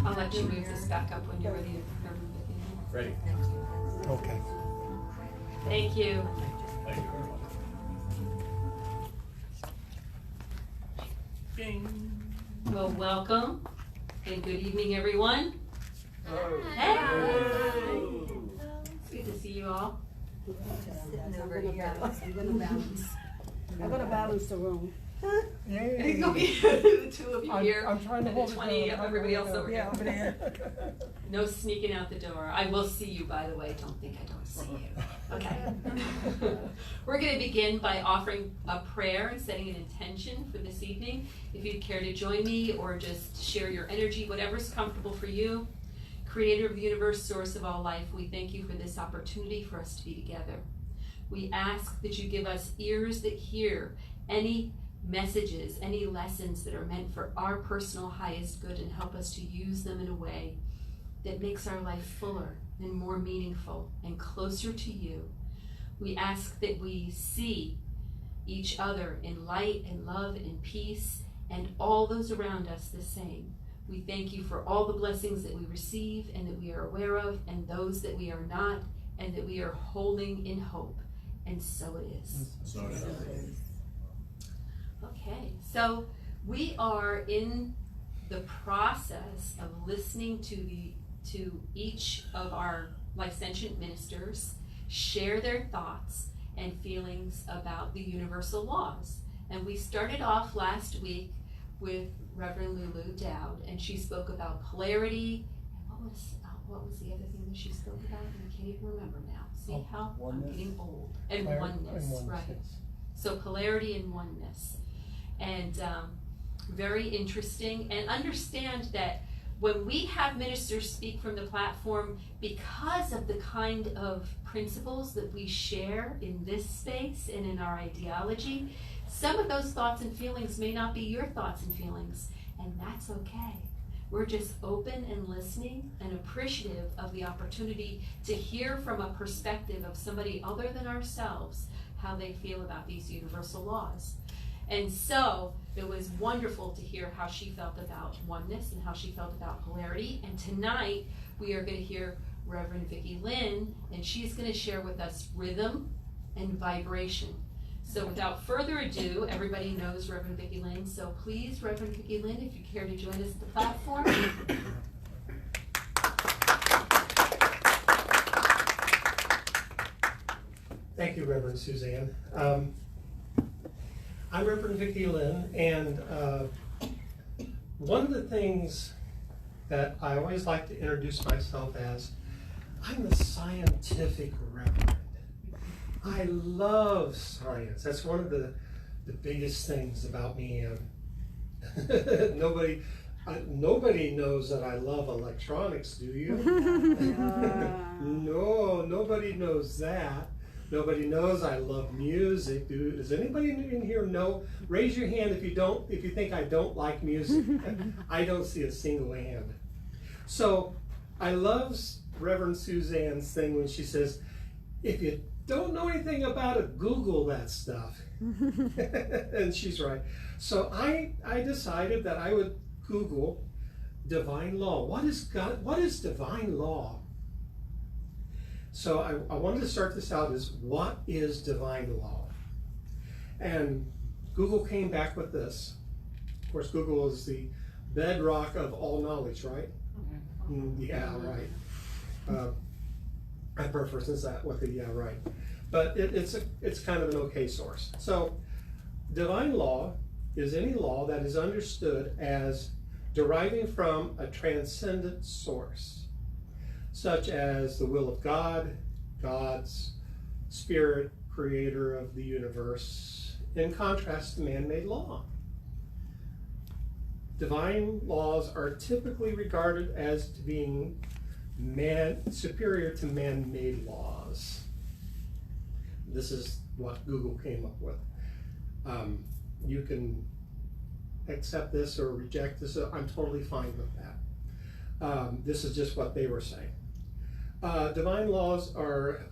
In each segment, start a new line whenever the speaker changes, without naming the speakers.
I'll let you move this back up when you're ready.
Ready.
Okay.
Thank you.
Thank you very much. Ding.
Well, welcome and good evening, everyone. Hey. It's good to see you all.
I'm gonna balance the room.
Yay.
The two of you here.
I'm trying to
and the
hold it
20
down.
of everybody else over
Yeah,
here.
over there.
No sneaking out the door. I will see you, by the way. Don't think I don't see you. Okay. We're going to begin by offering a prayer and setting an intention for this evening. If you'd care to join me or just share your energy, whatever's comfortable for you. Creator of the universe, source of all life, we thank you for this opportunity for us to be together. We ask that you give us ears that hear any messages, any lessons that are meant for our personal highest good, and help us to use them in a way that makes our life fuller and more meaningful and closer to you. We ask that we see each other in light and love and peace, and all those around us the same. We thank you for all the blessings that we receive and that we are aware of, and those that we are not, and that we are holding in hope. And so it is.
So it is.
Okay, so we are in the process of listening to each of our licentiate ministers share their thoughts and feelings about the universal laws. And we started off last week with Reverend Lulu Dowd, and she spoke about polarity. And what was the other thing that she spoke about? I can't even remember now. See how
oneness.
I'm getting old. And oneness, right? So polarity and oneness. And very interesting. And understand that when we have ministers speak from the platform, because of the kind of principles that we share in this space and in our ideology, some of those thoughts and feelings may not be your thoughts and feelings, and that's okay. We're just open and listening and appreciative of the opportunity to hear from a perspective of somebody other than ourselves how they feel about these universal laws. And so it was wonderful to hear how she felt about oneness and how she felt about polarity. And tonight we are going to hear Reverend Vicki Lynn, and she's going to share with us rhythm and vibration. So without further ado, everybody knows Reverend Vicki Lynn. So please, Reverend Vicki Lynn, if you care to join us at the platform.
Thank you, Reverend Suzanne. I'm Reverend Vicki Lynn, and one of the things that I always like to introduce myself as, I'm the scientific reverend. I love science. That's one of the biggest things about me. Nobody knows that I love electronics, do you? No, nobody knows that. Nobody knows I love music. Does anybody in here know? Raise your hand if you think I don't like music. I don't see a single hand. So I love Reverend Suzanne's thing when she says, if you don't know anything about it, Google that stuff. And she's right. So I decided that I would Google divine law. What is divine law? So I wanted to start this out as, what is divine law? And Google came back with this. Of course, Google is the bedrock of all knowledge, right? Yeah, right. I prefer since that with the yeah, right. But it's kind of an okay source. So divine law is any law that is understood as deriving from a transcendent source, such as the will of God, God's spirit, creator of the universe, in contrast to man-made law. Divine laws are typically regarded as being superior to man-made laws. This is what Google came up with. You can accept this or reject this. I'm totally fine with that. This is just what they were saying. Divine laws are,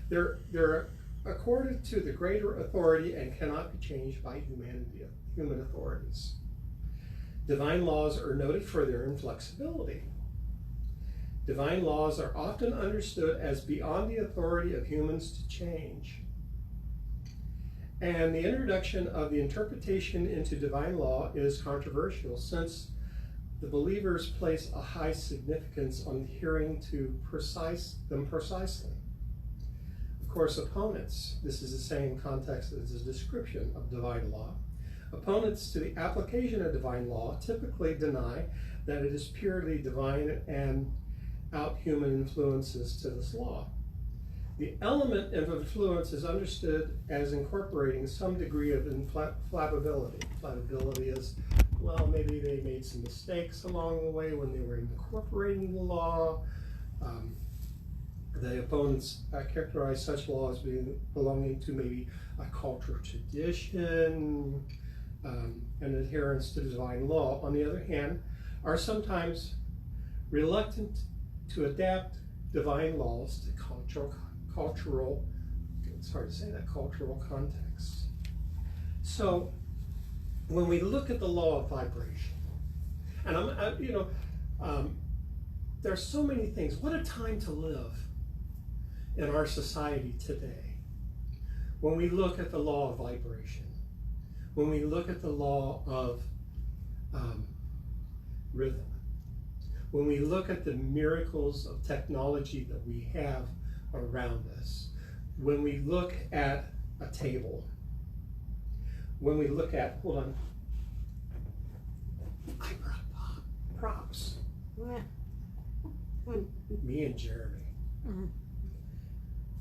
they're accorded to the greater authority and cannot be changed by human authorities. Divine laws are noted for their inflexibility. Divine laws are often understood as beyond the authority of humans to change. And the introduction of the interpretation into divine law is controversial, since the believers place a high significance on adhering to them precisely. Of course, opponents, this is the same context as the description of divine law. Opponents to the application of divine law typically deny that it is purely divine and out human influences to this law. The element of influence is understood as incorporating some degree of inflammability. Inflammability is, well, maybe they made some mistakes along the way when they were incorporating the law. The opponents characterize such laws as belonging to maybe a cultural tradition and adherence to divine law. On the other hand, are sometimes reluctant to adapt divine laws to cultural, it's hard to say that, cultural context. So when we look at the law of vibration, and there's so many things. What a time to live in our society today. When we look at the law of vibration, when we look at the law of rhythm, when we look at the miracles of technology that we have around us, when we look at a table, when we look at, hold on, I brought props. Me and Jeremy.
Mhm.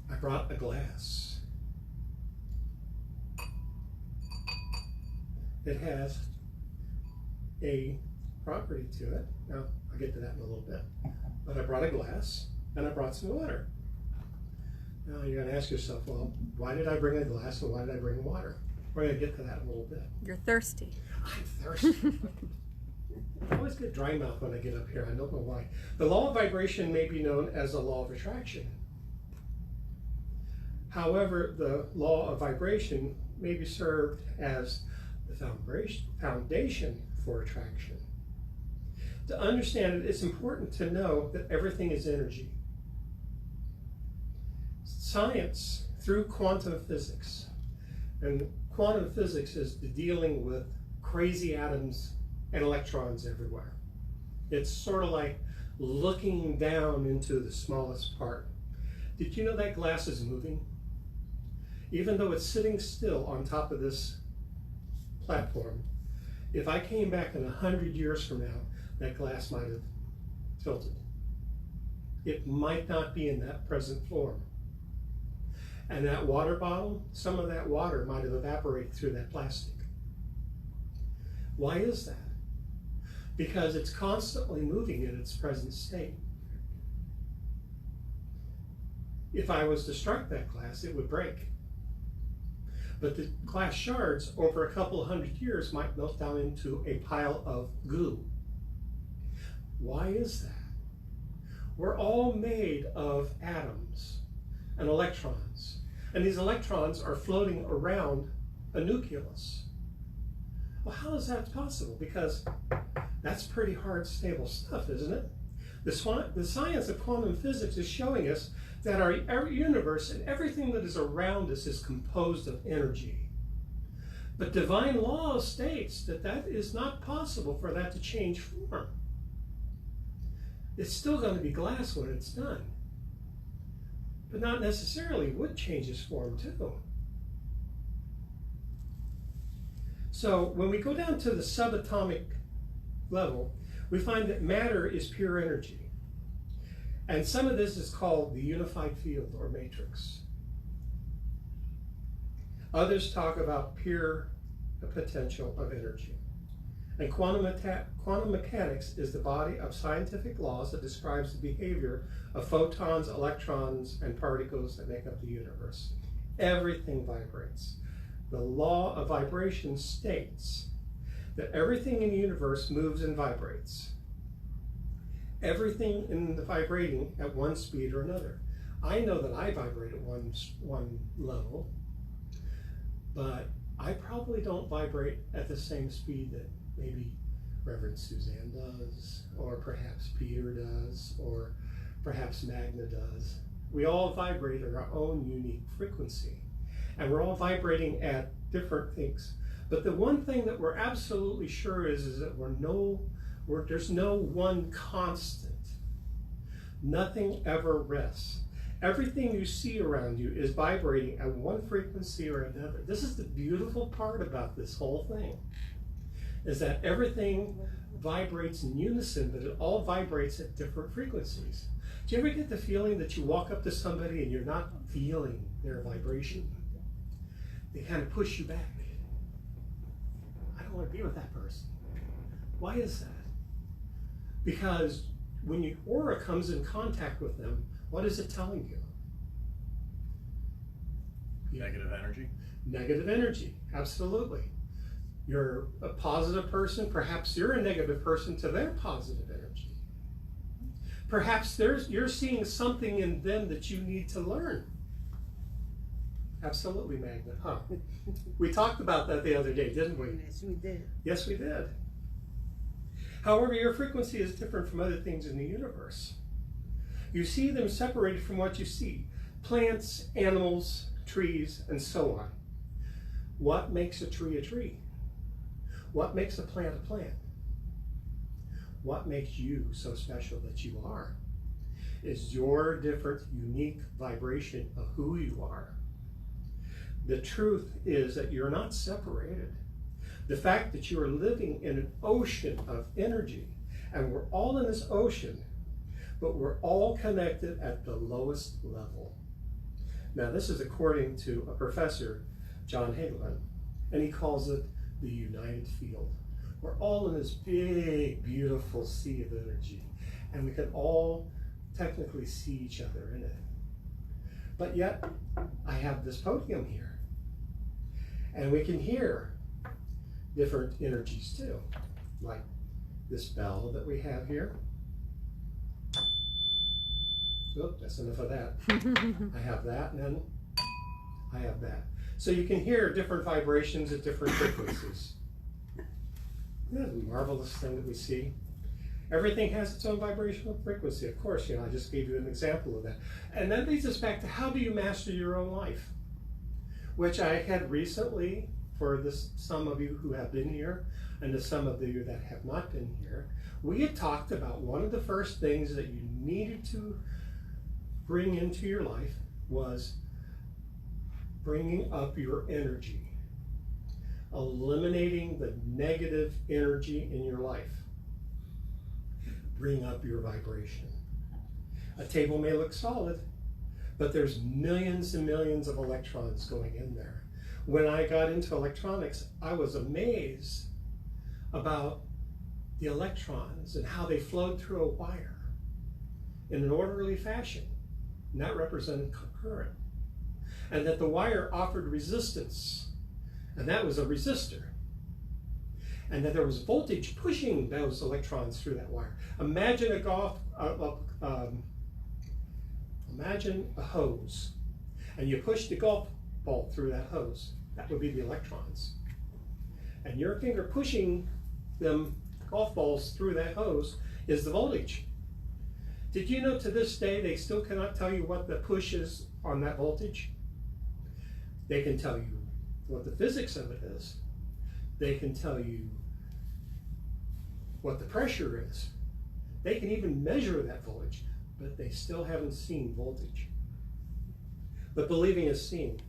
I brought a glass. It has a property to it. Now, I'll get to that in a little bit. But I brought a glass and I brought some water. Now you're gonna ask yourself, well, why did I bring a glass and why did I bring water? We're gonna get to that in a little bit.
You're thirsty.
I'm thirsty. I always get dry mouth when I get up here. I don't know why. The law of vibration may be known as the law of attraction. However, the law of vibration may be served as the foundation for attraction. To understand it, it's important to know that everything is energy. Science, through quantum physics, and quantum physics is dealing with crazy atoms and electrons everywhere. It's sort of like looking down into the smallest part. Did you know that glass is moving? Even though it's sitting still on top of this platform, if I came back in 100 years from now, that glass might have tilted. It might not be in that present form. And that water bottle, some of that water might have evaporated through that plastic. Why is that? Because it's constantly moving in its present state. If I was to strike that glass, it would break. But the glass shards over a couple of 100 years might melt down into a pile of goo. Why is that? We're all made of atoms and electrons. And these electrons are floating around a nucleus. Well, how is that possible? Because that's pretty hard, stable stuff, isn't it? The science of quantum physics is showing us that our universe and everything that is around us is composed of energy. But divine law states that that is not possible for that to change form. It's still going to be glass when it's done. But not necessarily wood changes form too. So when we go down to the subatomic level, we find that matter is pure energy. And some of this is called the unified field or matrix. Others talk about pure potential of energy. And quantum mechanics is the body of scientific laws that describes the behavior of photons, electrons, and particles that make up the universe. Everything vibrates. The law of vibration states that everything in the universe moves and vibrates. Everything in the vibrating at one speed or another. I know that I vibrate at one level, but I probably don't vibrate at the same speed that maybe Reverend Suzanne does, or perhaps Peter does, or perhaps Magna does. We all vibrate at our own unique frequency, and we're all vibrating at different things. But the one thing that we're absolutely sure is that there's no one constant. Nothing ever rests. Everything you see around you is vibrating at one frequency or another. This is the beautiful part about this whole thing, is that everything vibrates in unison, but it all vibrates at different frequencies. Do you ever get the feeling that you walk up to somebody and you're not feeling their vibration? They kind of push you back. I don't want to be with that person. Why is that? Because when your aura comes in contact with them, what is it telling you?
Negative energy?
Negative energy, absolutely. You're a positive person, perhaps you're a negative person to their positive energy. Perhaps you're seeing something in them that you need to learn. Absolutely, Magna. Huh? We talked about that the other day, didn't we?
Yes, we did.
Yes, we did. However, your frequency is different from other things in the universe. You see them separated from what you see. Plants, animals, trees, and so on. What makes a tree a tree? What makes a plant a plant? What makes you so special that you are? Is your different, unique vibration of who you are. The truth is that you're not separated. The fact that you are living in an ocean of energy, and we're all in this ocean, but we're all connected at the lowest level. Now, this is according to a professor, John Hagelin, and he calls it the united field. We're all in this big, beautiful sea of energy, and we can all technically see each other in it. But yet, I have this podium here, and we can hear different energies too, like this bell that we have here. Oh, that's enough of that. I have that, and then I have that. So you can hear different vibrations at different frequencies. Isn't that a marvelous thing that we see? Everything has its own vibrational frequency. Of course, I just gave you an example of that. And that leads us back to how do you master your own life? Which I had recently, for some of you who have been here, and to some of you that have not been here, we had talked about one of the first things that you needed to bring into your life was bringing up your energy, eliminating the negative energy in your life. Bring up your vibration. A table may look solid, but there's millions and millions of electrons going in there. When I got into electronics, I was amazed about the electrons and how they flowed through a wire in an orderly fashion, and that represented current. And that the wire offered resistance, and that was a resistor. And that there was voltage pushing those electrons through that wire. Imagine imagine a hose, and you push the golf ball through that hose. That would be the electrons. And your finger pushing them golf balls through that hose is the voltage. Did you know to this day they still cannot tell you what the push is on that voltage? They can tell you what the physics of it is. They can tell you what the pressure is. They can even measure that voltage, but they still haven't seen voltage. But believing is seeing.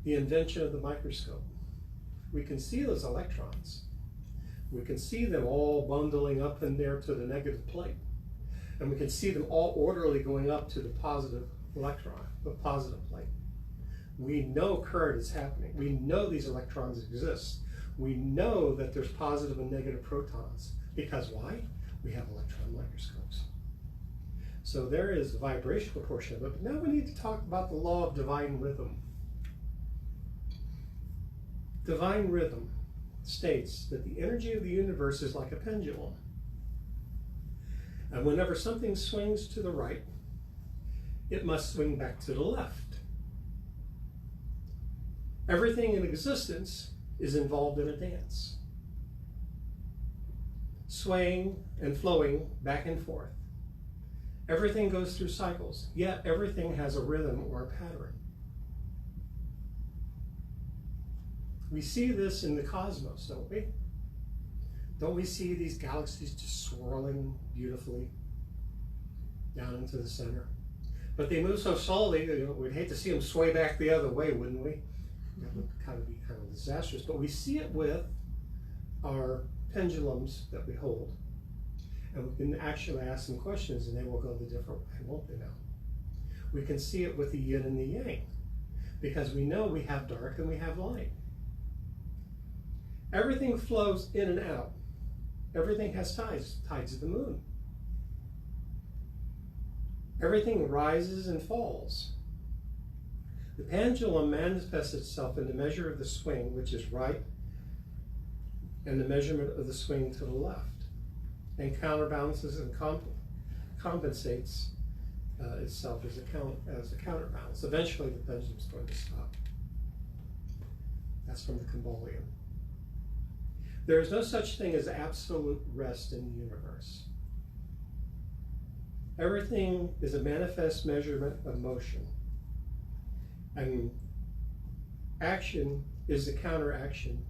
The invention of the microscope. We can see those electrons. We can see them all bundling up in there to the negative plate. And we can see them all orderly going up to the positive electron, the positive plate. We know current is happening. We know these electrons exist. We know that there's positive and negative protons. Because why? We have electron microscopes. So there is the vibrational portion of it. But now we need to talk about the law of divine rhythm. Divine rhythm states that the energy of the universe is like a pendulum. And whenever something swings to the right, it must swing back to the left. Everything in existence is involved in a dance. swaying and flowing back and forth. Everything goes through cycles, yet everything has a rhythm or a pattern. We see this in the cosmos, don't we? Don't we see these galaxies just swirling beautifully down into the center? But they move so slowly, we'd hate to see them sway back the other way, wouldn't we? That would be kind of disastrous. But we see it with our pendulums that we hold. And we can actually ask them questions and they will go the different way, won't they now? We can see it with the yin and the yang, because we know we have dark and we have light. Everything flows in and out. Everything has tides of the moon. Everything rises and falls. The pendulum manifests itself in the measure of the swing, which is right, and the measurement of the swing to the left, and counterbalances and compensates itself as a counterbalance. Eventually, the pendulum is going to stop. That's from the Kabbalion. There is no such thing as absolute rest in the universe. Everything is a manifest measurement of motion. And action is the counteraction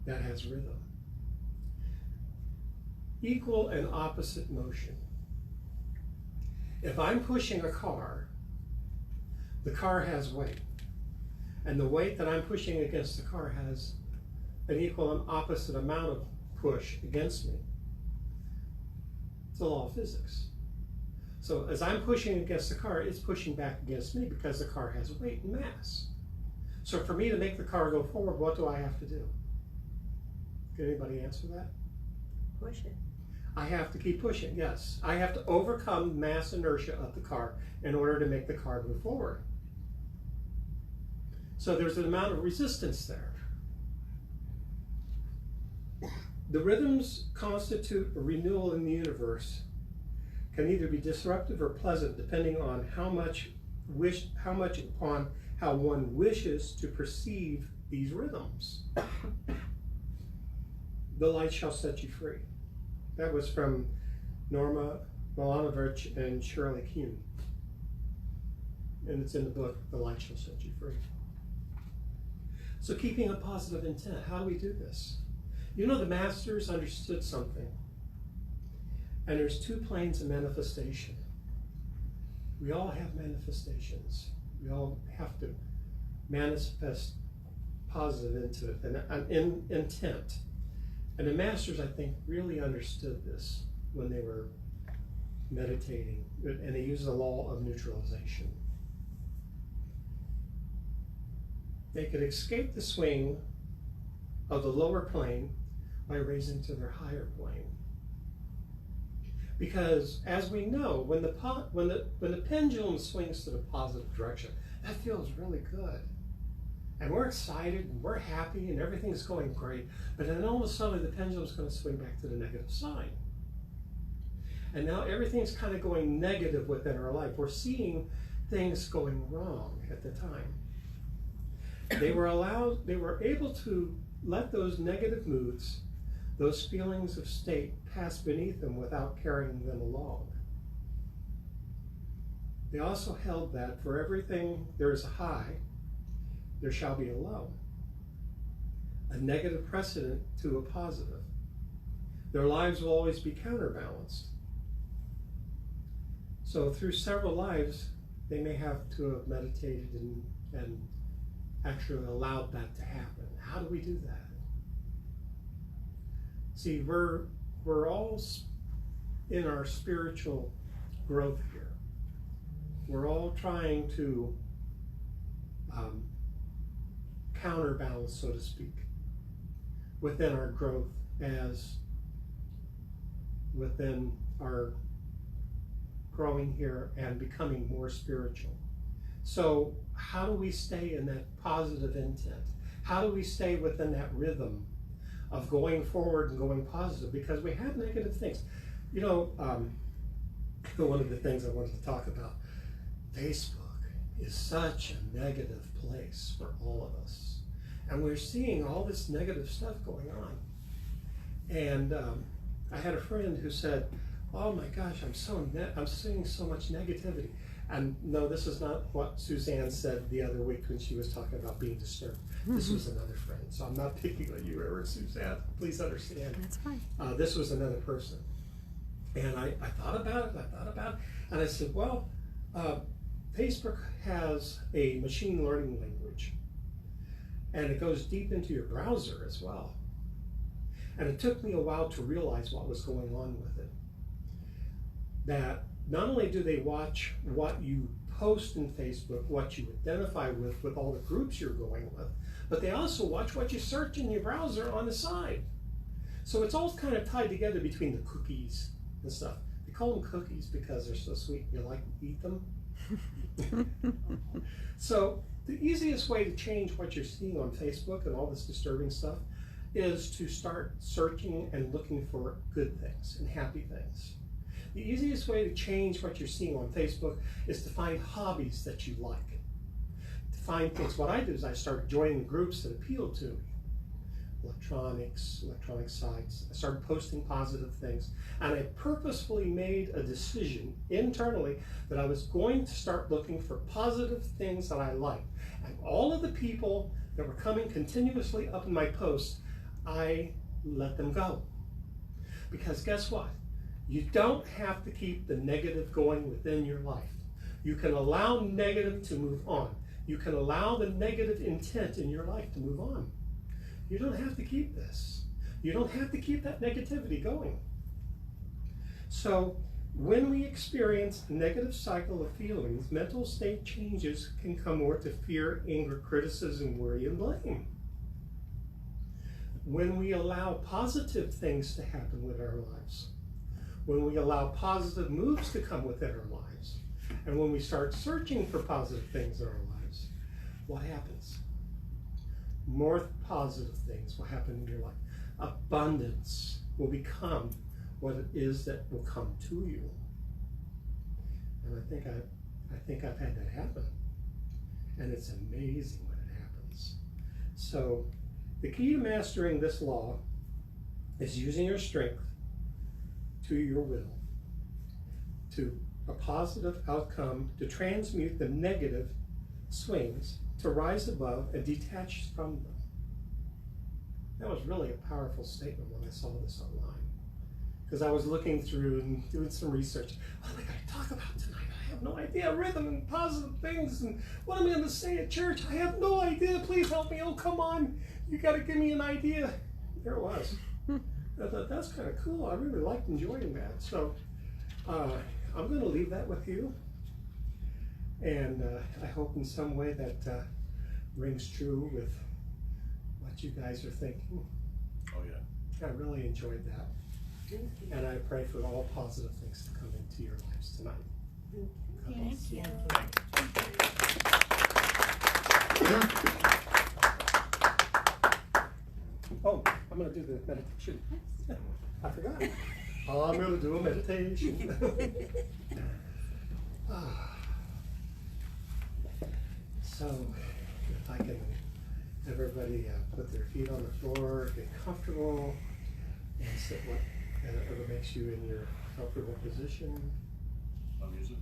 that has rhythm. Equal and opposite motion. If I'm pushing a car, the car has weight. And the weight that I'm pushing against the car has an equal and opposite amount of push against me. It's a law of physics. So as I'm pushing against the car, it's pushing back against me because the car has weight and mass. So for me to make the car go forward, what do I have to do? Can anybody answer that?
Push it.
I have to keep pushing, yes. I have to overcome mass inertia of the car in order to make the car move forward. So there's an amount of resistance there. The rhythms constitute a renewal in the universe, can either be disruptive or pleasant depending on how much upon how one wishes to perceive these rhythms. The light shall set you free. That was from Norma Milanovic and Shirley Kuhn. And it's in the book, The Light Shall Set You Free. So keeping a positive intent, how do we do this? You know, the masters understood something. And there's two planes of manifestation. We all have manifestations. We all have to manifest positive into it, and intent. And the masters, I think, really understood this when they were meditating, and they used the law of neutralization. They could escape the swing of the lower plane by raising to their higher plane. Because, as we know, when the pendulum swings to the positive direction, that feels really good. And we're excited, and we're happy, and everything's going great. But then all of a sudden, the pendulum's going to swing back to the negative side. And now everything's kind of going negative within our life. We're seeing things going wrong at the time. They were able to let those negative moods, those feelings of state, pass beneath them without carrying them along. They also held that for everything there is a high, there shall be a low, a negative precedent to a positive. Their lives will always be counterbalanced. So through several lives, they may have to have meditated and actually allowed that to happen. How do we do that? See, we're all in our spiritual growth here. We're all trying to counterbalance, so to speak, within our growth as within our growing here and becoming more spiritual. So how do we stay in that positive intent? How do we stay within that rhythm of going forward and going positive? Because we have negative things. You know, one of the things I wanted to talk about, Facebook is such a negative place for all of us. And we're seeing all this negative stuff going on. And I had a friend who said, "Oh my gosh, I'm seeing so much negativity." And no, this is not what Suzanne said the other week when she was talking about being disturbed. This was another friend, so I'm not picking on you ever, Suzanne. Please understand.
That's fine.
This was another person. And I thought about it, and I said, well, Facebook has a machine learning language, and it goes deep into your browser as well. And it took me a while to realize what was going on with it. That not only do they watch what you post in Facebook, what you identify with all the groups you're going with, but they also watch what you search in your browser on the side. So it's all kind of tied together between the cookies and stuff. They call them cookies because they're so sweet and you like to eat them. So the easiest way to change what you're seeing on Facebook and all this disturbing stuff is to start searching and looking for good things and happy things. The easiest way to change what you're seeing on Facebook is to find hobbies that you like. To find things. What I do is I start joining groups that appeal to me. Electronic sites. I started posting positive things. And I purposefully made a decision internally that I was going to start looking for positive things that I liked. And all of the people that were coming continuously up in my posts, I let them go. Because guess what? You don't have to keep the negative going within your life. You can allow negative to move on. You can allow the negative intent in your life to move on. You don't have to keep this. You don't have to keep that negativity going. So when we experience a negative cycle of feelings, mental state changes can come more to fear, anger, criticism, worry, and blame. When we allow positive things to happen with our lives, when we allow positive moves to come within our lives, and when we start searching for positive things in our lives, what happens? More positive things will happen in your life. Abundance will become what it is that will come to you. And I think I've had that happen. And it's amazing when it happens. So the key to mastering this law is using your strength to your will, to a positive outcome, to transmute the negative swings, to rise above and detach from them. That was really a powerful statement when I saw this online. Because I was looking through and doing some research. What am I going to talk about tonight? I have no idea. Rhythm and positive things, and what am I going to say at church? I have no idea. Please help me. Oh, come on. You got to give me an idea. There it was. I thought, that's kind of cool. I really liked enjoying that. So I'm going to leave that with you. And I hope in some way that rings true with what you guys are thinking.
Oh, yeah.
I really enjoyed that. And I pray for all positive things to come into your lives tonight.
Thank you.
Oh, I'm going to do the meditation. I forgot. I'm going to do a meditation. So, if I can have everybody put their feet on the floor, get comfortable, and sit whatever makes you in your comfortable position.
No music?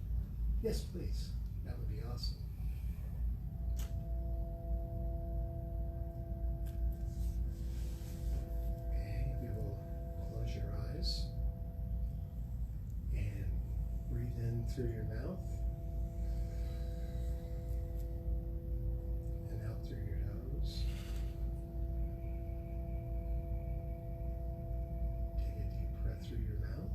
Yes, please. That would be awesome. Okay, we will close your eyes and breathe in through your mouth and out through your nose. Take a deep breath through your mouth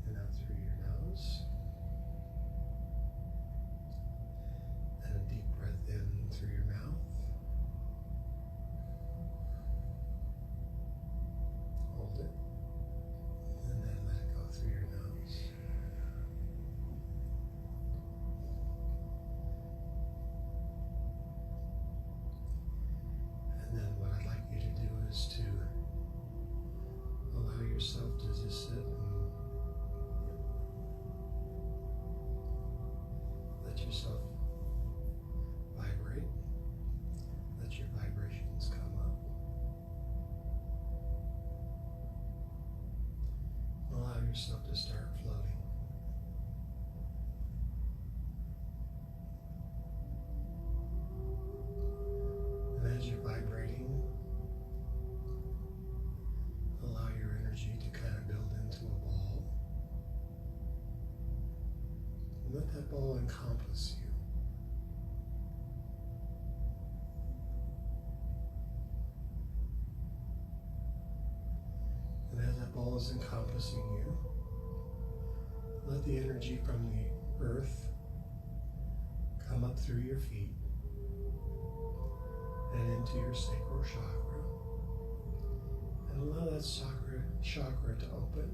and out through your nose. And a deep breath in through your mouth. Hold it. And then let it go through your nose. And then what I'd like you to do is to allow yourself to just sit and let yourself vibrate. Let your vibrations come. yourself to start floating. And as you're vibrating, allow your energy to kind of build into a ball. And let that ball encompass you. And as that ball is encompassing you, let the energy from the earth come up through your feet and into your sacral chakra. And allow that chakra to open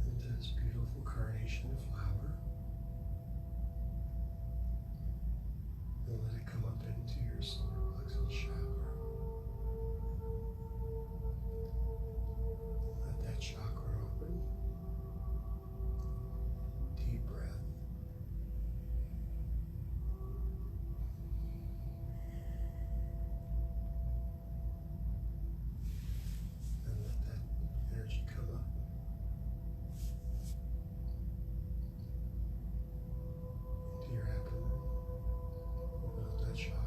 into this beautiful carnation flower. And let it come up into your solar plexus chakra. Let that chakra open. Deep breath. And let that energy come up. Into your abdomen. Open up that chakra.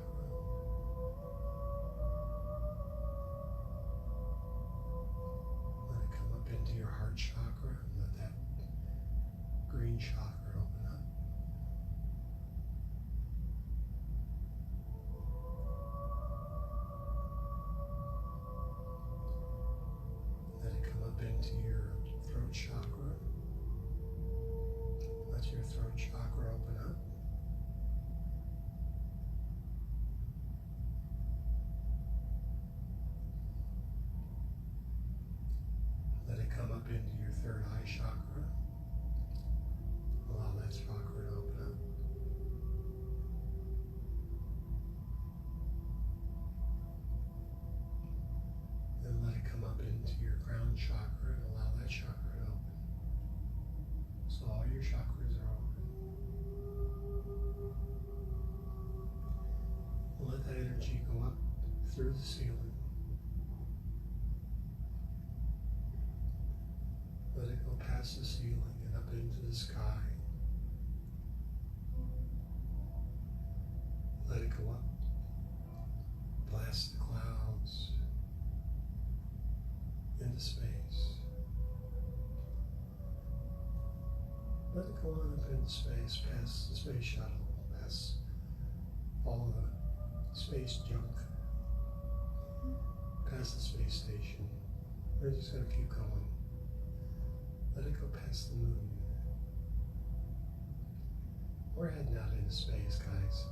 Let it come up into your heart chakra and let that green chakra open up. Let it come up into your throat chakra. Let your throat chakra open up. Let it come up into your third eye chakra. Allow that chakra to open up. Then let it come up into your crown chakra and allow that chakra to open. So all your chakras are open. And let that energy go up through the ceiling. Let it go past the ceiling and up into the sky. Let it go up, blast the clouds into space. Let it go on up into space, past the space shuttle, past all the space junk, past the space station. We're just going to keep going. Let it go past the moon. We're heading out into space, guys.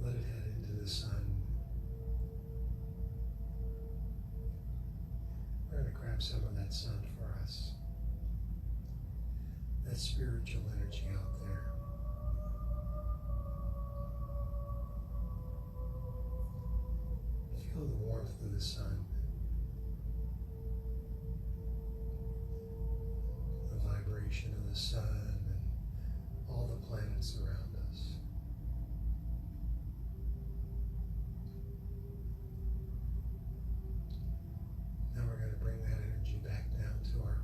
Let it head into the sun. We're going to grab some of that sun for us. That spiritual energy out there. Feel the warmth of the sun. The vibration of the sun and all the planets around us. Now we're going to bring that energy back down to our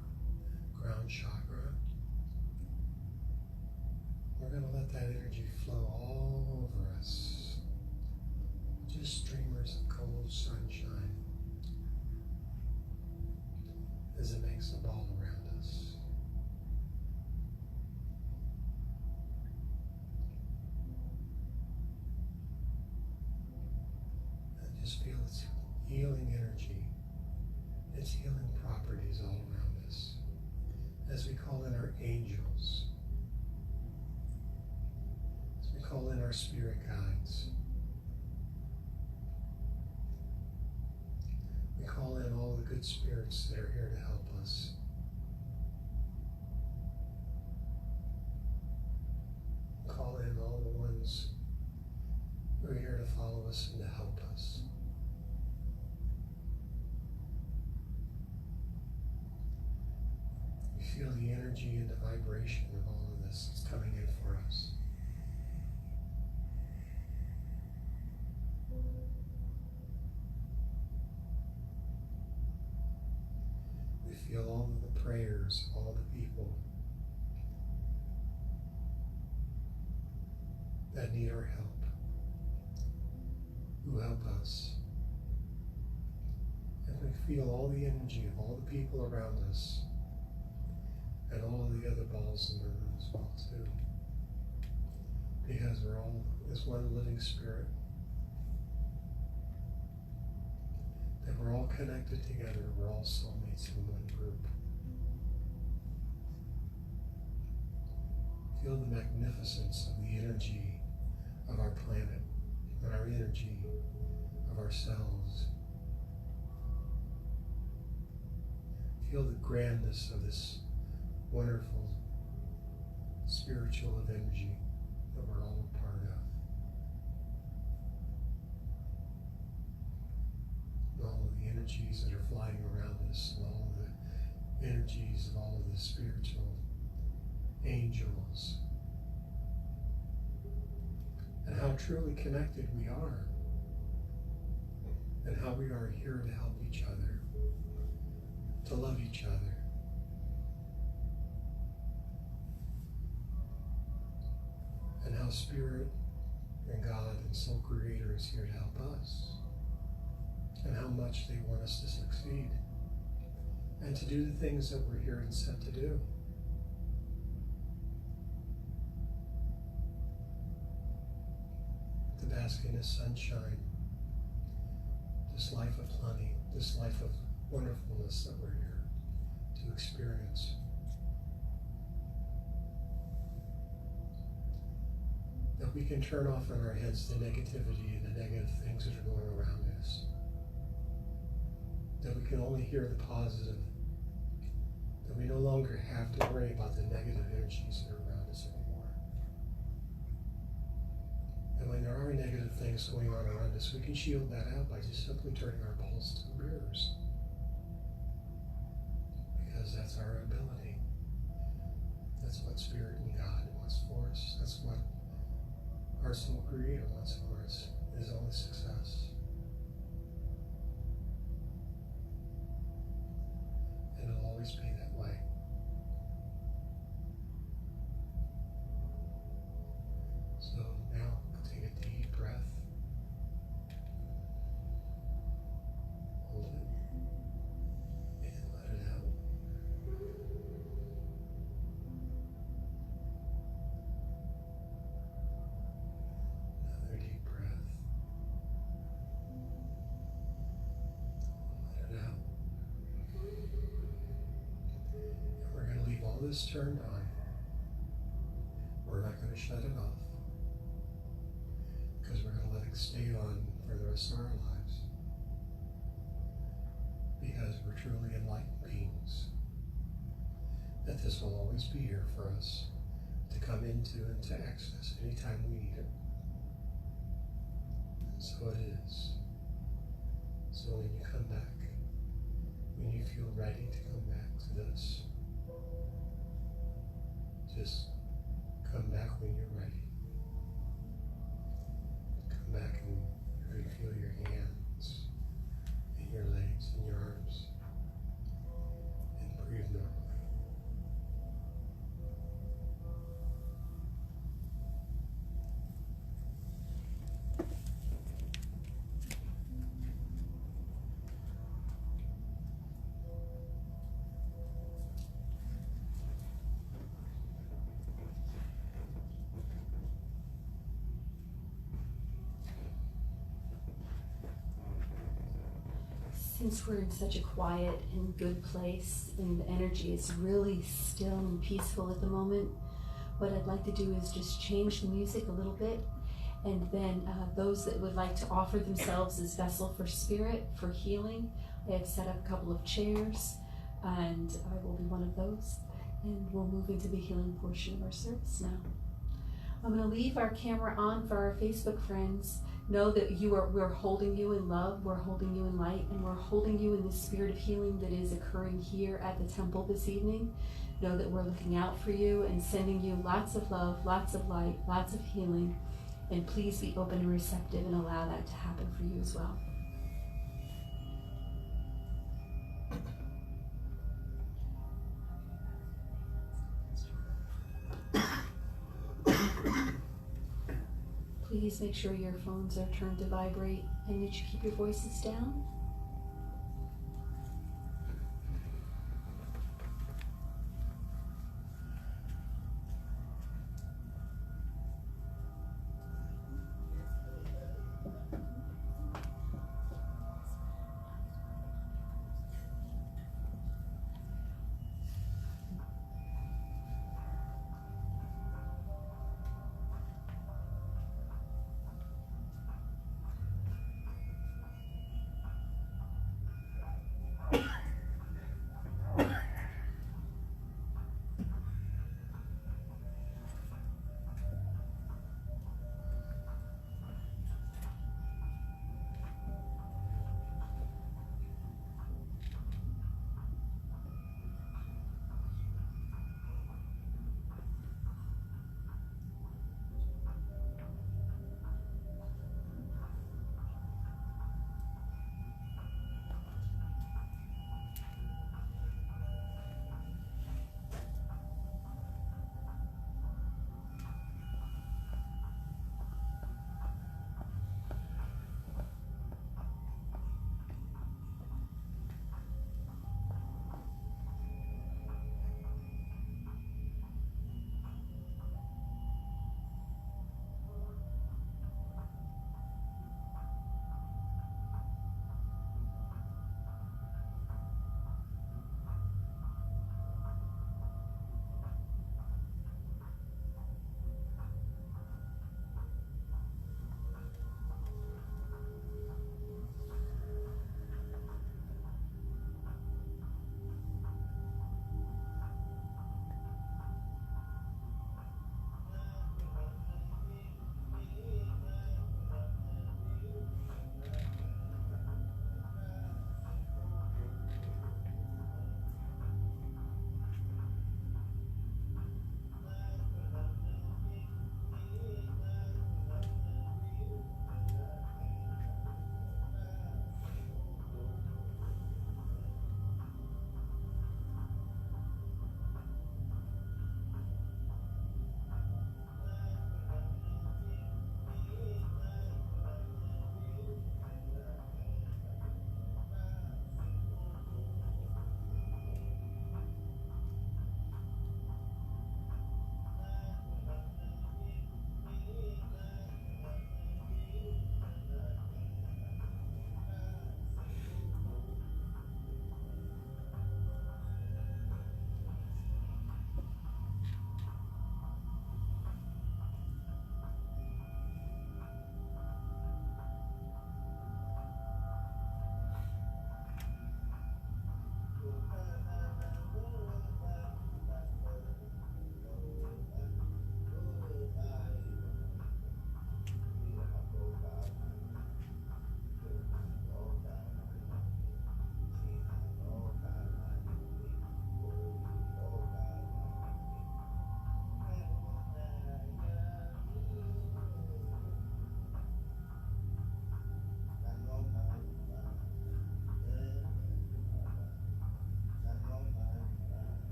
crown chakra. We're going to let that energy flow all over us. Just streamers of cold sunshine as it makes a ball around us. And just feel its healing energy, its healing properties all around us, as we call in our angels, as we call in our spirit guides. We call in all the good spirits that are here to help us. Call in all the ones who are here to follow us and to help us. You feel the energy and the vibration of all of this that's coming in for us. Feel all of the prayers, all the people that need our help, who help us. And we feel all the energy of all the people around us and all of the other balls in the room as well too. Because we're all as one living spirit. That we're all connected together, we're all soulmates in one group. Feel the magnificence of the energy of our planet and our energy of ourselves. Feel the grandness of this wonderful spiritual of energy that we're all a part of. And all of the energies that are flying around us, and all of the energies of all of the spiritual angels, and how truly connected we are, and how we are here to help each other, to love each other. And how Spirit and God and Soul Creator is here to help us, and how much they want us to succeed and to do the things that we're here and set to do. To bask in His sunshine, this life of plenty, this life of wonderfulness that we're here to experience. That we can turn off in our heads the negativity and the negative things that are going around us. That we can only hear the positive. That we no longer have to worry about the negative energies that are around us anymore. And when there are negative things going on around us, we can shield that out by just simply turning our pulse to the mirrors. Because that's our ability. That's what Spirit and God wants for us. That's what our Soul Creator wants for us, is only success. And it'll always be that way. So now, take a deep breath. Hold it. And let it out. Another deep breath. Let it out. And we're going to leave all this turned on. We're not going to shut it off, because we're going to let it stay on for the rest of our lives. Because we're truly enlightened beings. That this will always be here for us to come into and to access anytime we need it. And so it is. So when you come back, when you feel ready to come back to this, just come back when you're ready. Come back and you're going to feel your hands and your legs and your arms, and breathe normally.
Since we're in such a quiet and good place and the energy is really still and peaceful at the moment, what I'd like to do is just change the music a little bit, and then those that would like to offer themselves as vessel for Spirit, for healing, I have set up a couple of chairs, and I will be one of those, and we'll move into the healing portion of our service now. I'm going to leave our camera on for our Facebook friends. Know that we're holding you in love, we're holding you in light, and we're holding you in the spirit of healing that is occurring here at the temple this evening. Know that we're looking out for you and sending you lots of love, lots of light, lots of healing. And please be open and receptive and allow that to happen for you as well. please make sure your phones are turned to vibrate and that you keep your voices down.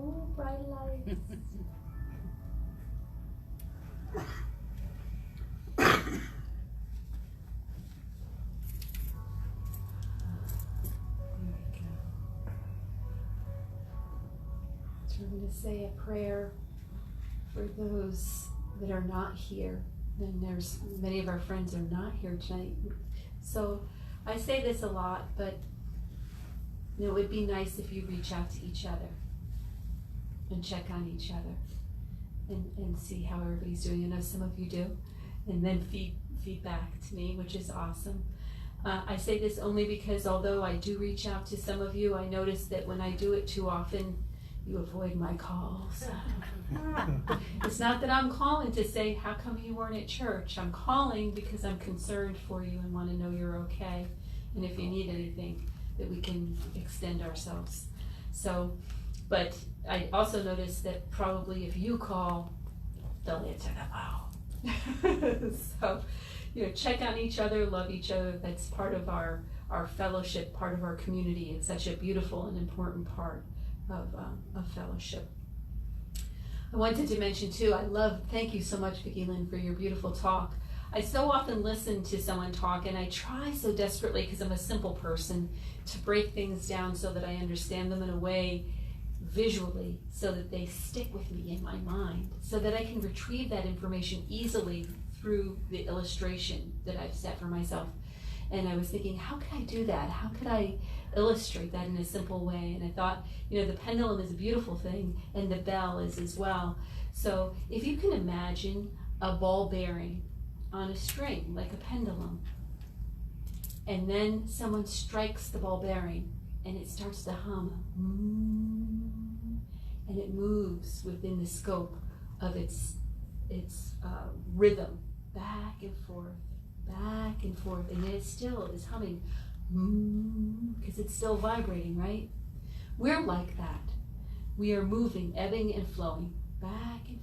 Oh, bright lights.
So we're going to say a prayer for those that are not here. And there's many of our friends are not here tonight. So I say this a lot, but you know, it would be nice if you reach out to each other and check on each other and see how everybody's doing. I know some of you do. And then feedback to me, which is awesome. I say this only because although I do reach out to some of you, I notice that when I do it too often, you avoid my calls. It's not that I'm calling to say, how come you weren't at church? I'm calling because I'm concerned for you and want to know you're okay. And if you need anything, that we can extend ourselves. So, but I also notice that probably if you call, they'll answer the phone. So, you know, check on each other, love each other. That's part of our fellowship, part of our community. It's such a beautiful and important part of fellowship. I wanted to mention too, thank you so much, Vicki Lynn, for your beautiful talk. I so often listen to someone talk, and I try so desperately, because I'm a simple person, to break things down so that I understand them in a way visually, so that they stick with me in my mind, so that I can retrieve that information easily through the illustration that I've set for myself. And I was thinking, how could I do that? How could I illustrate that in a simple way? And I thought, you know, the pendulum is a beautiful thing, and the bell is as well. So if you can imagine a ball bearing on a string, like a pendulum, and then someone strikes the ball bearing, and it starts to hum, and it moves within the scope of its rhythm, back and forth, and it still is humming, because it's still vibrating, right? We're like that. We are moving, ebbing and flowing, back and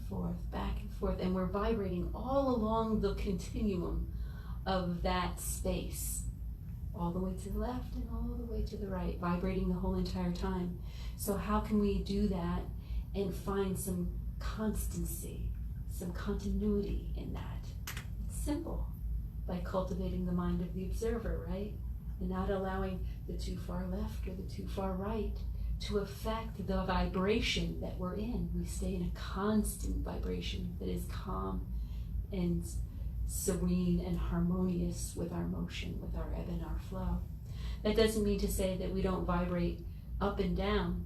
forth, and we're vibrating all along the continuum of that space, all the way to the left and all the way to the right, vibrating the whole entire time. So how can we do that and find some constancy, some continuity in that? It's simple, by cultivating the mind of the observer, right? And not allowing the too far left or the too far right to affect the vibration that we're in. We stay in a constant vibration that is calm and serene and harmonious with our motion, with our ebb and our flow. That doesn't mean to say that we don't vibrate up and down.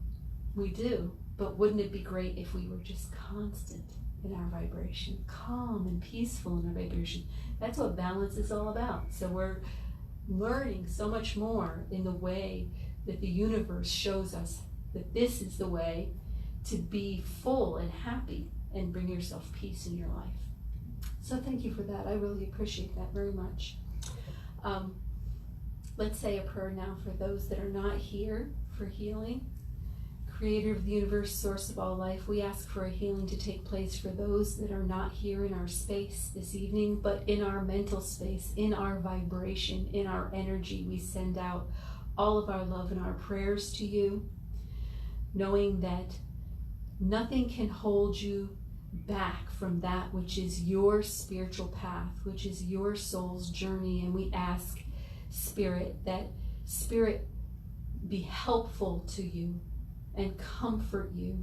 We do, but wouldn't it be great if we were just constant in our vibration, calm and peaceful in our vibration? That's what balance is all about. So we're learning so much more in the way that the universe shows us that this is the way to be full and happy and bring yourself peace in your life. So thank you for that. I really appreciate that very much. Let's say a prayer now for those that are not here for healing. Creator of the universe, source of all life, we ask for a healing to take place for those that are not here in our space this evening, but in our mental space, in our vibration, in our energy. We send out all of our love and our prayers to you, knowing that nothing can hold you back from that which is your spiritual path, which is your soul's journey. And we ask, Spirit, that Spirit be helpful to you and comfort you,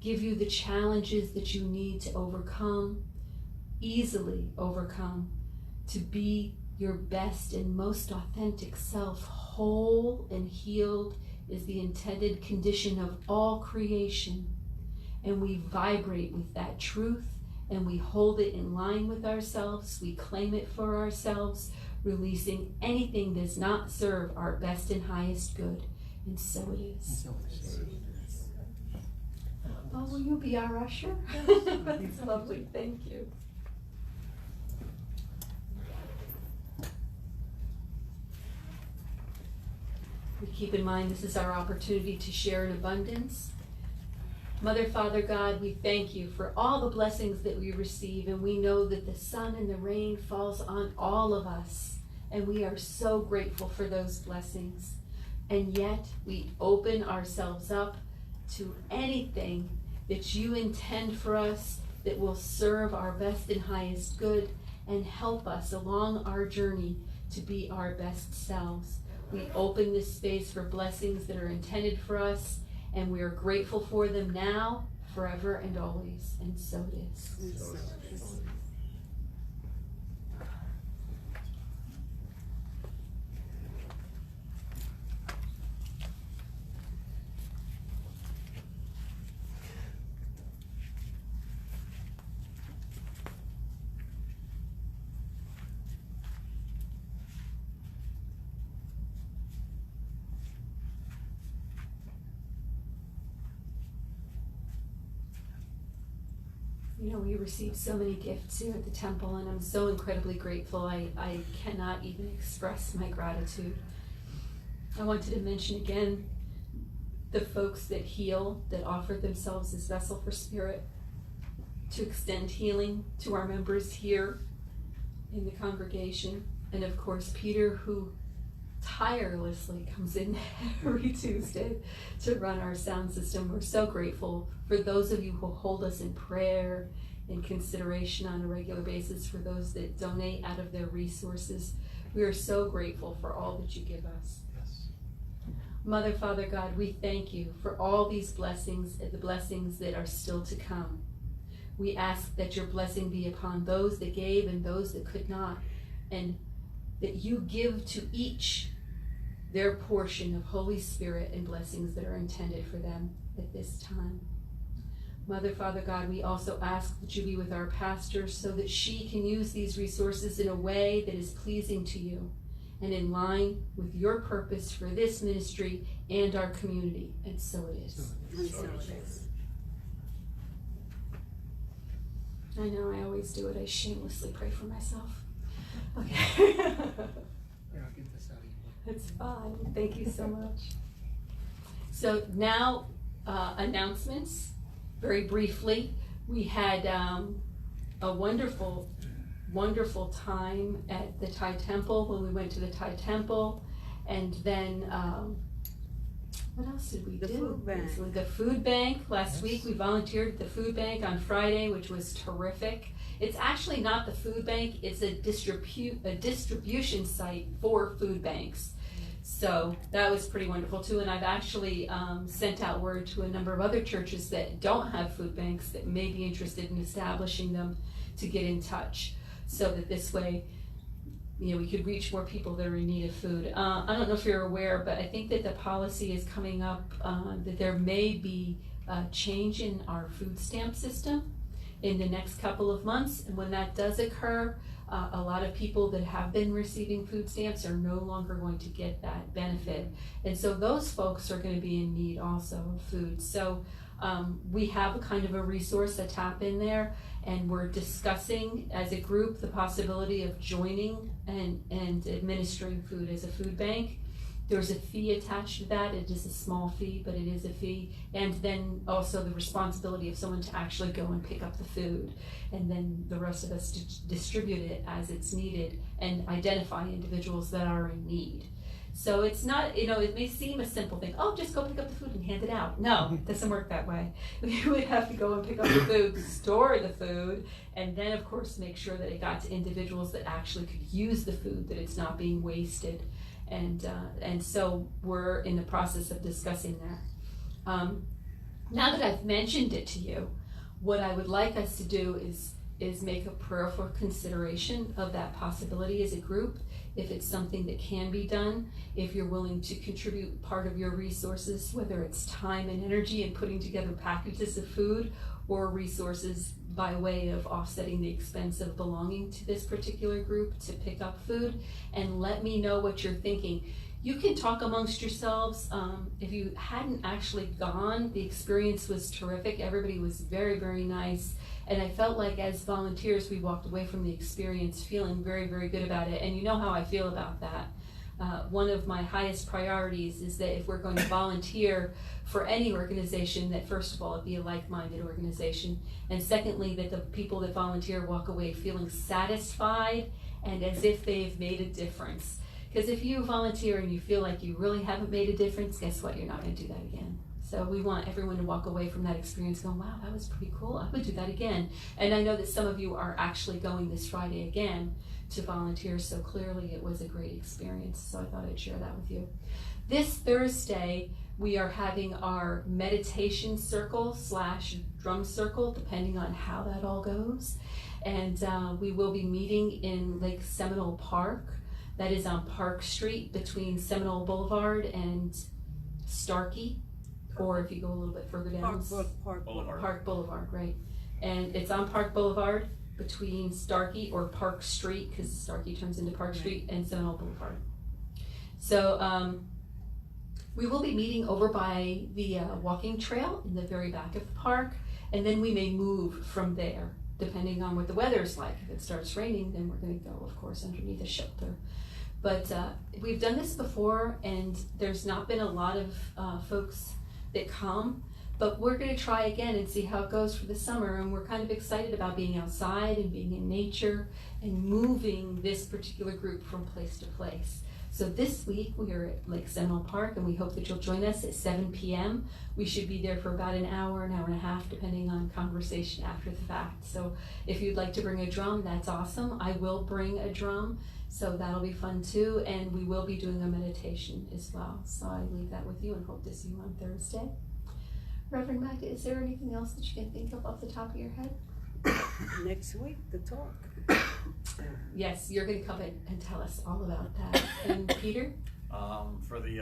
give you the challenges that you need to overcome, easily overcome, to be your best and most authentic self. Whole and healed is the intended condition of all creation. And we vibrate with that truth, and we hold it in line with ourselves. We claim it for ourselves, releasing anything that does not serve our best and highest good. And so it is. Oh, will you be our usher? That's lovely. Thank you. We keep in mind this is our opportunity to share in abundance. Mother, Father, God, we thank you for all the blessings that we receive, and we know that the sun and the rain falls on all of us, and we are so grateful for those blessings. And yet we open ourselves up to anything that you intend for us that will serve our best and highest good and help us along our journey to be our best selves. We open this space for blessings that are intended for us, and we are grateful for them now, forever, and always. And so it is. You know, we received so many gifts here at the temple, and I'm so incredibly grateful. I cannot even express my gratitude. I wanted to mention again the folks that heal, that offer themselves as vessel for spirit to extend healing to our members here in the congregation. And of course, Peter, who tirelessly comes in every Tuesday to run our sound system. We're so grateful for those of you who hold us in prayer and consideration on a regular basis, for those that donate out of their resources. We are so grateful for all that you give us.
Yes.
Mother, Father God, we thank you for all these blessings and the blessings that are still to come. We ask that your blessing be upon those that gave and those that could not, and that you give to each their portion of Holy Spirit and blessings that are intended for them at this time. Mother, Father God, we also ask that you be with our pastor so that she can use these resources in a way that is pleasing to you and in line with your purpose for this ministry and our community. And so it is. I know I always do it. I shamelessly pray for myself. Okay.
Here, I'll get this out of you.
It's fine. Thank you so much. So now, announcements. Very briefly, we had a wonderful, wonderful time at the Thai Temple when we went to the Thai Temple, and then what else did we do?
The food bank.
The food bank. Last week we volunteered at the food bank on Friday, which was terrific. It's actually not the food bank, it's a distribution site for food banks. So that was pretty wonderful too, and I've actually sent out word to a number of other churches that don't have food banks that may be interested in establishing them to get in touch, so that this way, you know, we could reach more people that are in need of food. I don't know if you're aware, but I think that the policy is coming up that there may be a change in our food stamp system in the next couple of months, and when that does occur, a lot of people that have been receiving food stamps are no longer going to get that benefit. And so those folks are going to be in need also of food. So we have a kind of a resource, a tap in there, and we're discussing as a group the possibility of joining and administering food as a food bank. There's a fee attached to that. It is a small fee, but it is a fee. And then also the responsibility of someone to actually go and pick up the food. And then the rest of us to distribute it as it's needed and identify individuals that are in need. So it's not, you know, it may seem a simple thing. Oh, just go pick up the food and hand it out. No, it doesn't work that way. We would have to go and pick up the food, store the food, and then of course make sure that it got to individuals that actually could use the food, that it's not being wasted. And so we're in the process of discussing that. Now that I've mentioned it to you, what I would like us to do is make a prayerful consideration of that possibility as a group, if it's something that can be done, if you're willing to contribute part of your resources, whether it's time and energy in putting together packages of food, or resources by way of offsetting the expense of belonging to this particular group to pick up food, and let me know what you're thinking. You can talk amongst yourselves. If you hadn't actually gone, the experience was terrific. Everybody was very, very nice. And I felt like as volunteers, we walked away from the experience feeling very, very good about it. And you know how I feel about that. One of my highest priorities is that if we're going to volunteer for any organization, that first of all, it be a like-minded organization. And secondly, that the people that volunteer walk away feeling satisfied and as if they've made a difference. Because if you volunteer and you feel like you really haven't made a difference, guess what? You're not going to do that again. So we want everyone to walk away from that experience going, wow, that was pretty cool. I would do that again. And I know that some of you are actually going this Friday again to volunteer, so clearly it was a great experience. So I thought I'd share that with you. This Thursday, we are having our meditation circle / drum circle, depending on how that all goes. And we will be meeting in Lake Seminole Park. That is on Park Street between Seminole Boulevard and Starkey. Or if you go a little bit further down,
Boulevard.
Park Boulevard, right? And it's on Park Boulevard between Starkey or Park Street, because Starkey turns into Park Street, and Seminole Boulevard. So we will be meeting over by the walking trail in the very back of the park, and then we may move from there, depending on what the weather's like. If it starts raining, then we're going to go, of course, underneath a shelter. But we've done this before, and there's not been a lot of folks that come, but we're going to try again and see how it goes for the summer. And we're kind of excited about being outside and being in nature and moving this particular group from place to place. So this week we are at Lake Seminole Park, and we hope that you'll join us at 7 p.m. We should be there for about an hour and a half, depending on conversation after the fact. So if you'd like to bring a drum, that's awesome. I will bring a drum, so that'll be fun too. And we will be doing a meditation as well. So I leave that with you and hope to see you on Thursday. Reverend Magda, is there anything else that you can think of off the top of your head?
Next week, the talk.
Yes, you're going to come in and tell us all about that. And Peter?
For the,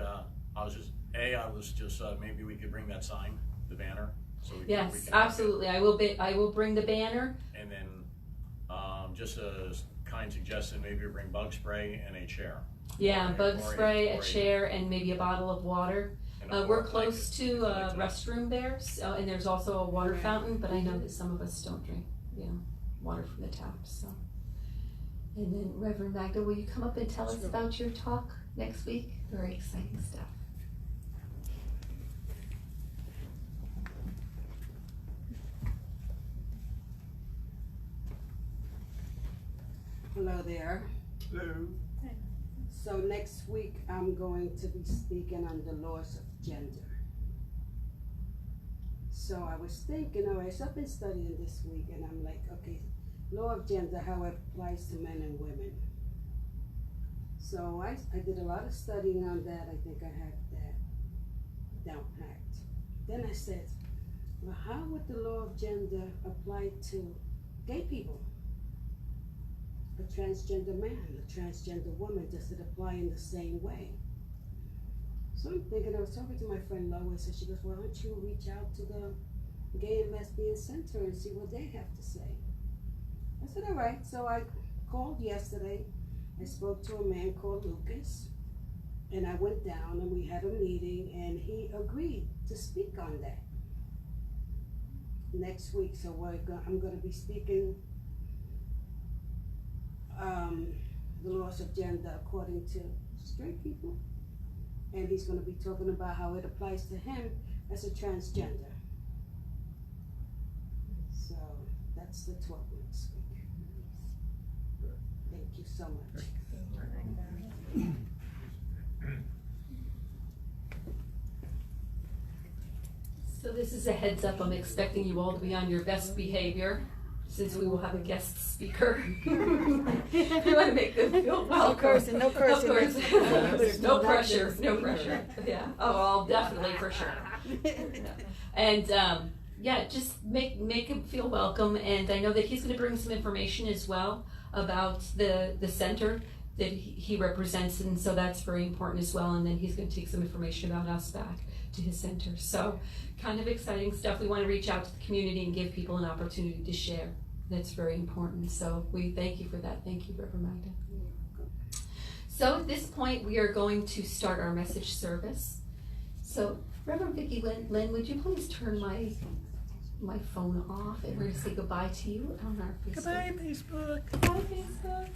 I was just, maybe we could bring that sign, the banner, so we
Yes,
we can.
absolutely. I will bring the banner.
And then, just a kind suggestion, maybe bring bug spray and a chair.
Yeah,
Or
bug
or
spray, a
or
chair, and maybe a bottle of water.
and
We're
or
close
like
to
if you
a
like that.
restroom there, so, and there's also a water fountain, but I know that some of us don't drink, water from the tap, so. And then Reverend Magda, will you come up and tell us about your talk next week? Very exciting stuff.
Hello there.
Hello.
So next week I'm going to be speaking on the laws of gender. So I was thinking, all right, so I've been studying this week and I'm like, okay, law of gender, how it applies to men and women. So I did a lot of studying on that. I think I have that down packed. Then I said, well, how would the law of gender apply to gay people? A transgender man, a transgender woman, does it apply in the same way? So I'm thinking, I was talking to my friend Lois, and she goes, why don't you reach out to the Gay and Lesbian Center and see what they have to say? I said, all right. So I called yesterday. I spoke to a man called Lucas, and I went down and we had a meeting, and he agreed to speak on that next week. So I'm going to be speaking the laws of gender according to straight people, and he's going to be talking about how it applies to him as a transgender. So that's the 12 next week. Thank you so much.
So this is a heads up. I'm expecting you all to be on your best behavior, since we will have a guest speaker. We want to make them feel welcome.
No cursing, no cursing.
Of course. No pressure, no pressure. Yeah, oh, definitely, for sure. And yeah, just make him feel welcome. And I know that he's going to bring some information as well about the center that he represents, and so that's very important as well. And then he's going to take some information about us back to his center. So kind of exciting stuff. We want to reach out to the community and give people an opportunity to share. That's very important. So we thank you for that. Thank you, Reverend Magda. So at this point, we are going to start our message service. So Reverend Vicki Lynn, would you please turn my phone off, and we're going to say goodbye to you on our Facebook.
Goodbye, Facebook.
Bye, Facebook.